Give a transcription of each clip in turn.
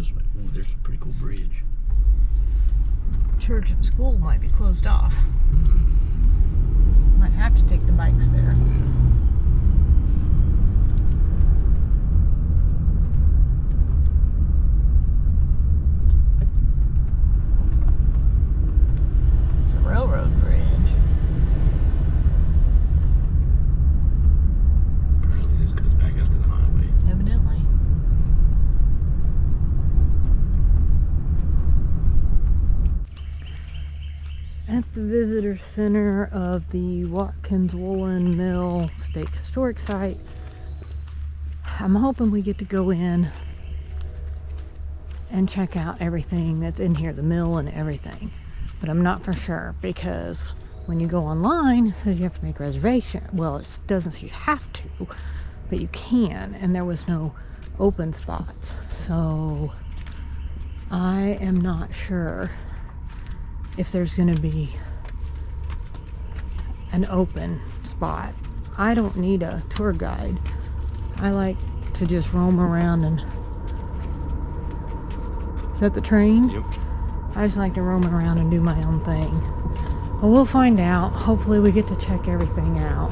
this way. Ooh, there's a pretty cool bridge. Church and school might be closed off. Might have to take the bikes there. It's a railroad bridge. Apparently this goes back out to the highway. Evidently. At the visitor center of the Watkins Woolen Mill State Historic Site. I'm hoping we get to go in and check out everything that's in here, the mill and everything. But I'm not for sure because when you go online, it says you have to make a reservation. Well, it doesn't say you have to, but you can, and there was no open spots. So I am not sure if there's going to be an open spot. I don't need a tour guide. I like to just roam around and... Is that the train? Yep. I just like to roam around and do my own thing. Well, we'll find out. Hopefully we get to check everything out.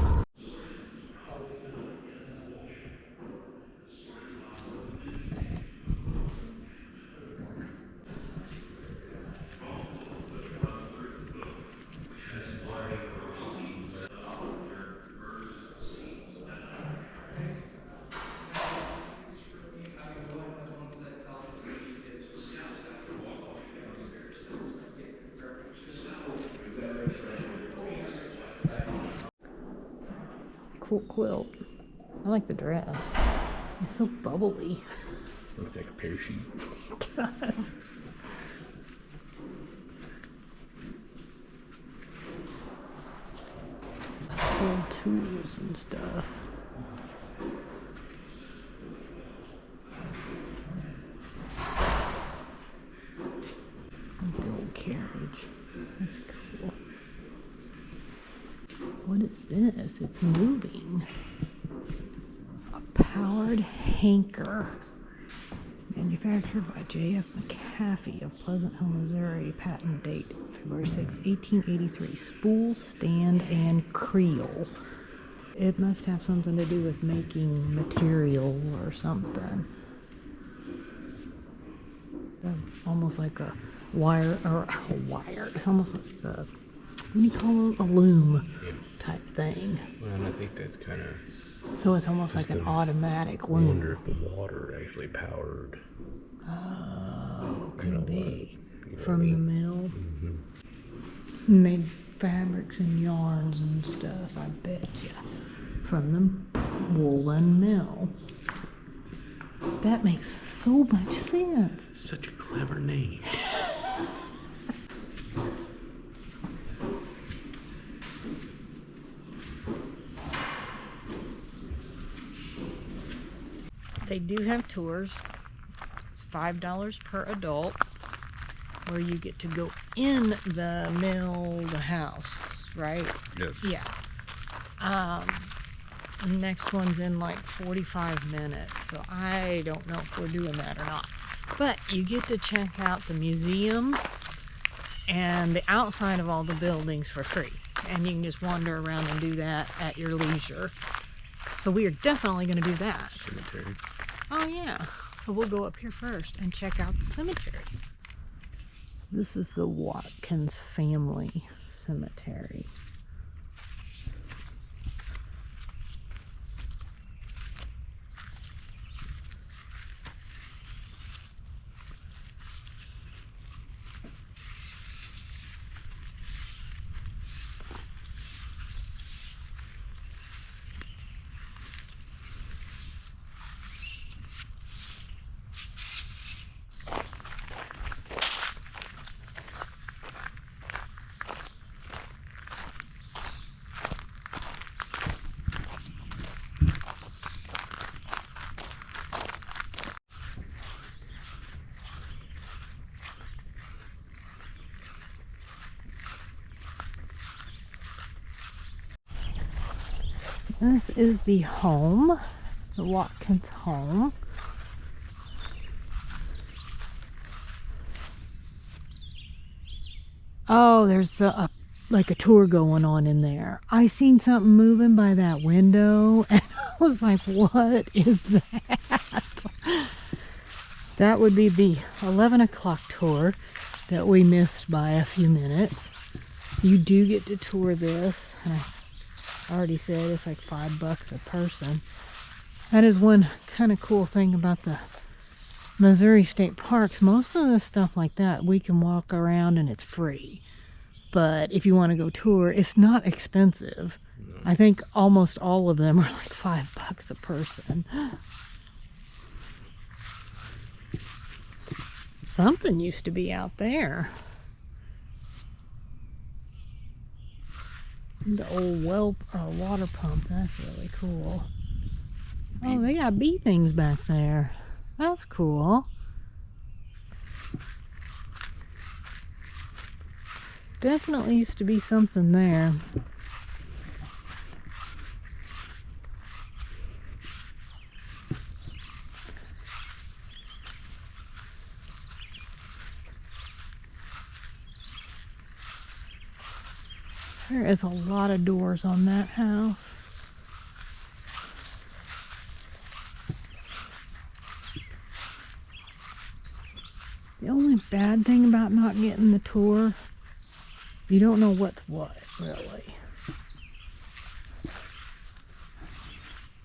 Cool quilt. I like the dress. It's so bubbly. Looks like a parachute. It does. Old tools and stuff. The old carriage. That's cool. What is this? It's moving. A powered hanker. Manufactured by J.F. McAfee of Pleasant Hill, Missouri. Patent date February 6, 1883. Spool, stand, and creel. It must have something to do with making material or something. That's almost like a wire, or a wire. It's almost like a, what do you call it? A loom type thing. Well, I think that's kind of... So it's almost like an automatic loom. I wonder if the water actually powered. Oh, could You know be. what? You know From what I the mean? mill. Mm-hmm. Made fabrics and yarns and stuff, I bet you. From the Woolen Mill. That makes so much sense. Such a clever name. They do have tours. It's $5 per adult, where you get to go in the mill, the house, right? Yes. Yeah. The next one's in like 45 minutes, so I don't know if we're doing that or not. But you get to check out the museum and the outside of all the buildings for free. And you can just wander around and do that at your leisure. So we are definitely going to do that. Cemetery. Oh yeah, so we'll go up here first and check out the cemetery. This is the Watkins family cemetery. This is the home, the Watkins home. Oh, there's like a tour going on in there. I seen something moving by that window and I was like, what is that? That would be the 11 o'clock tour that we missed by a few minutes. You do get to tour this. And I already said it's like $5 a person. That is one kind of cool thing about the Missouri State Parks. Most of the stuff like that, we can walk around and it's free. But if you want to go tour, it's not expensive. No. I think almost all of them are like $5 a person. Something used to be out there. The old well or water pump, that's really cool. Oh, they got bee things back there. That's cool. Definitely used to be something there. There is a lot of doors on that house. The only bad thing about not getting the tour, you don't know what's what, really.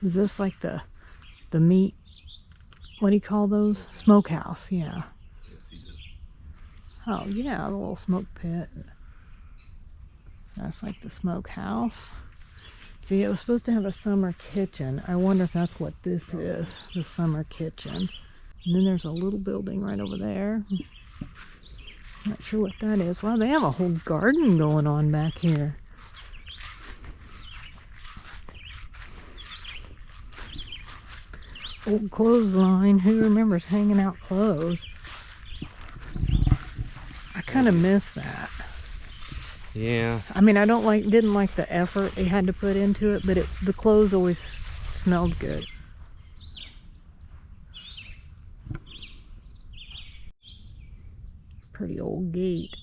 Is this like the meat, what do you call those? Smokehouse, yeah. Oh yeah, the little smoke pit. That's like the smokehouse. See, it was supposed to have a summer kitchen. I wonder if that's what this is, the summer kitchen. And then there's a little building right over there. Not sure what that is. Wow, they have a whole garden going on back here. Old clothesline. Who remembers hanging out clothes? I kind of miss that. Yeah. I mean, I didn't like the effort they had to put into it, but the clothes always smelled good. Pretty old gate.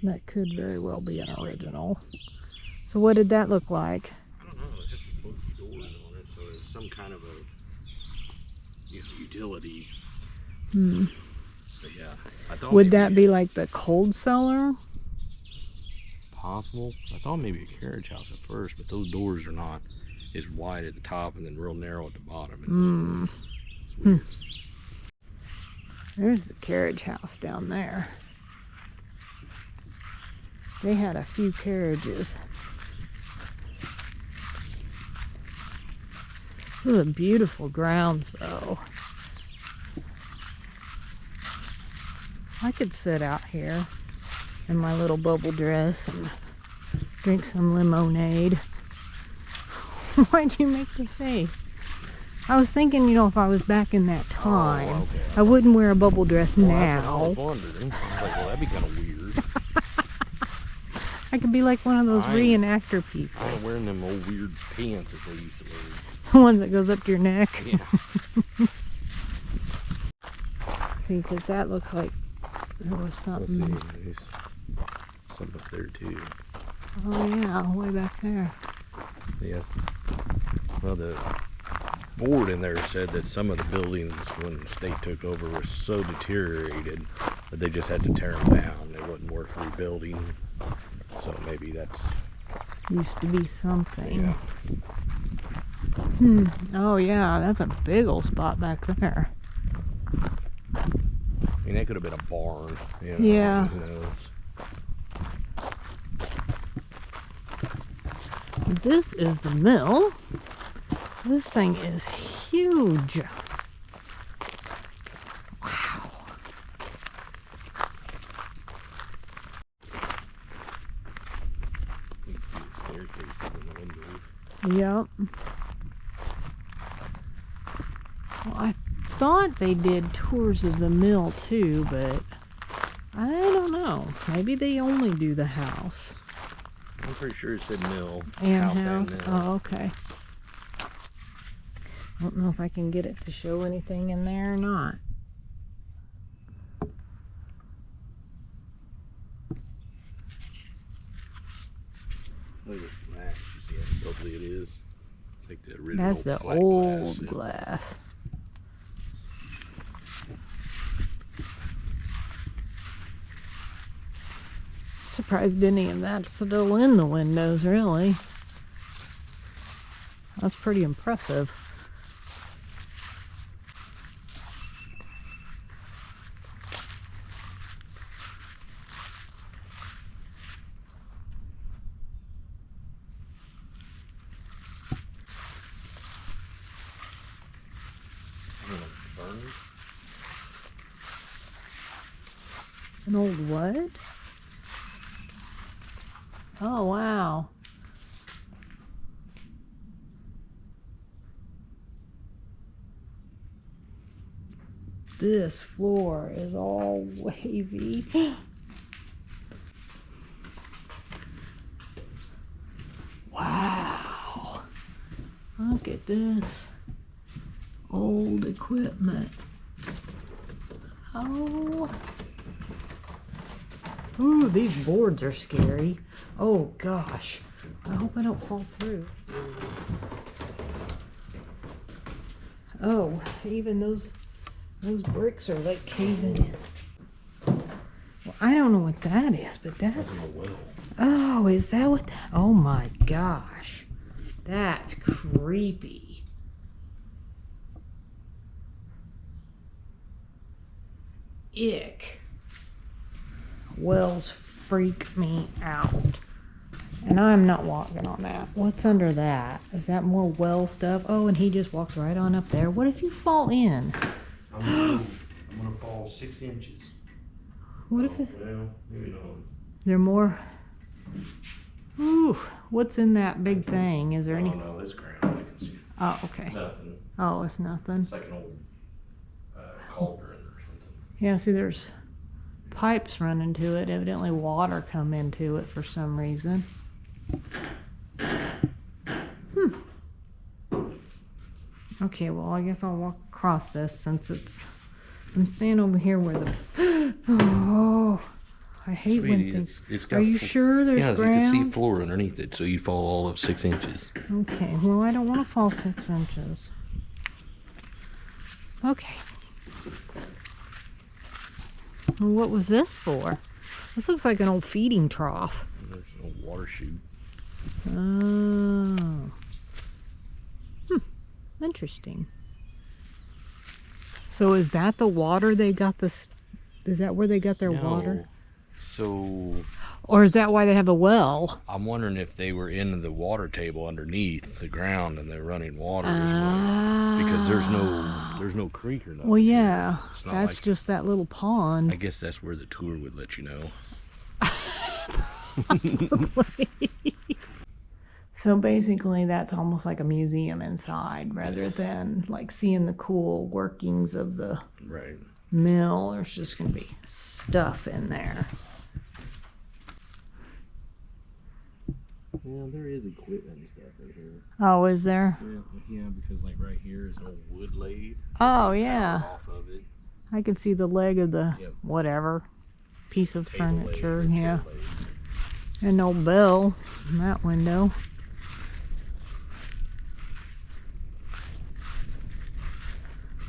That could very well be an original. So what did that look like? I don't know. It has some funky doors on it, so it's some kind of a utility. Hmm. But yeah, I thought. Would that be like the cold cellar? Possible. So I thought maybe a carriage house at first, but those doors are not as wide at the top and then real narrow at the bottom. It's weird. There's the carriage house down there. They had a few carriages. This is a beautiful grounds though. I could sit out here in my little bubble dress and drink some lemonade. Why'd you make the face? I was thinking, you know, if I was back in that time, okay. I wouldn't wear a bubble dress Well, now. that's what I was wondering. I was like, well, that'd be kind of weird. I could be like one of those reenactor people. I ain't wearing them old weird pants that they used to wear. The one that goes up to your neck. Yeah. See, because that looks like there was something. Let's see. There's something up there too. Oh yeah, way back there. Yeah. Well, the board in there said that some of the buildings when the state took over were so deteriorated that they just had to tear them down. They wasn't worth rebuilding. So maybe that's used to be something. Yeah. Oh yeah, that's a big old spot back there. I mean, that could have been a barn. You know, yeah. Who knows? This is the mill. This thing is huge. Wow. You can see the staircases in the windows. Yep. Well, I thought they did tours of the mill too, but I don't know. Maybe they only do the house. I'm pretty sure it said mill. And house? And mill. Oh, okay. I don't know if I can get it to show anything in there or not. Look at this mat. You see how bubbly it is? It's like the original That's the flat old glass. glass. Surprised any of that's still in the windows, really. That's pretty impressive. An old what? Oh, wow. This floor is all wavy. Wow. Look at this. Old equipment. Oh. Ooh, these boards are scary. Oh gosh. I hope I don't fall through. Oh, even those bricks are like caving in. Well, I don't know what that is, but that's... Oh, is that what that... Oh my gosh. That's creepy. Ick. Wells freak me out. And I'm not walking on that. What's under that? Is that more well stuff? Oh, and he just walks right on up there. What if you fall in? I'm gonna fall 6 inches. What if it... Well, maybe not. There more... Ooh, what's in that big thing? Is there any... No, it's ground. I can see. Oh, okay. Nothing. Oh, it's nothing. It's like an old cauldron or something. Yeah, see, there's pipes running to it. Evidently water come into it for some reason. Okay, well, I guess I'll walk across this since it's... I'm standing over here where the... Oh, I hate when things... It's got Are you sure there's yeah, ground? you can see floor underneath it, so you fall all of 6 inches. Okay, well, I don't want to fall 6 inches. Okay. Well, what was this for? This looks like an old feeding trough. There's no water chute. Oh. Interesting. So is that the water they got this? Is that where they got their water? So... Or is that why they have a well? I'm wondering if they were in the water table underneath the ground and they're running water as well. Because there's no creek or nothing. Well, yeah. It's not That's like, just that little pond. I guess that's where the tour would let you know. So basically that's almost like a museum inside rather than like seeing the cool workings of the mill. There's just going to be stuff in there. Yeah, there is equipment and stuff in here. Oh, is there? Yeah, because like right here is an old wood lathe. Oh, yeah. Off of it. I can see the leg of the whatever piece of furniture. Yeah. And no bell in that window.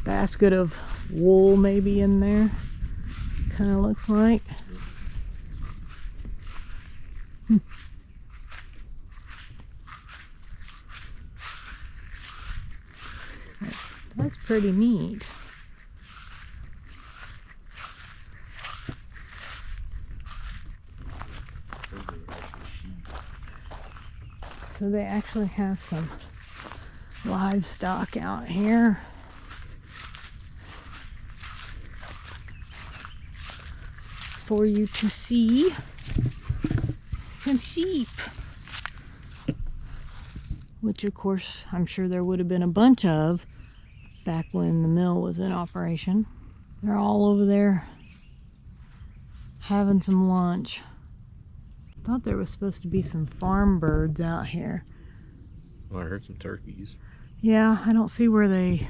Basket of wool maybe in there. Kind of looks like. That's pretty neat. So they actually have some livestock out here. For you to see. Some sheep. Which of course I'm sure there would have been a bunch of back when the mill was in operation. They're all over there having some lunch. Thought there was supposed to be some farm birds out here. Well, I heard some turkeys. Yeah, I don't see where they...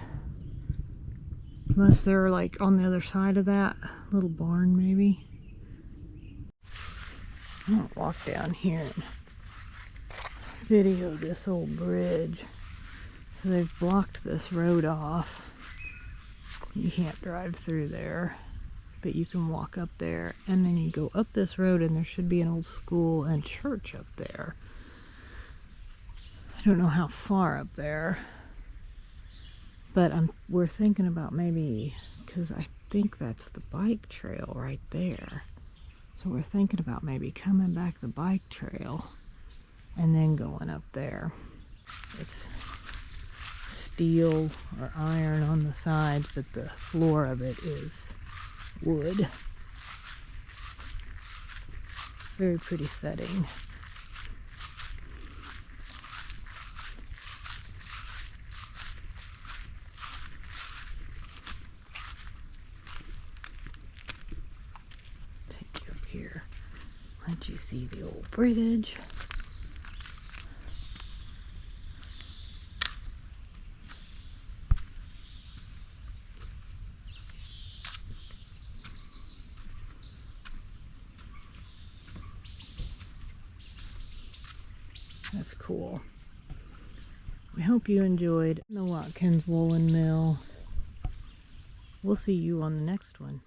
Unless they're like on the other side of that little barn maybe. I'm gonna walk down here and video this old bridge. So they've blocked this road off. You can't drive through there, but you can walk up there, and then you go up this road and there should be an old school and church up there. I don't know how far up there, but we're thinking about maybe, because I think that's the bike trail right there. So we're thinking about maybe coming back the bike trail and then going up there. It's steel or iron on the sides, but the floor of it is wood. Very pretty setting. Take you up here. Let you see the old bridge. That's cool. We hope you enjoyed the Watkins Woolen Mill. We'll see you on the next one.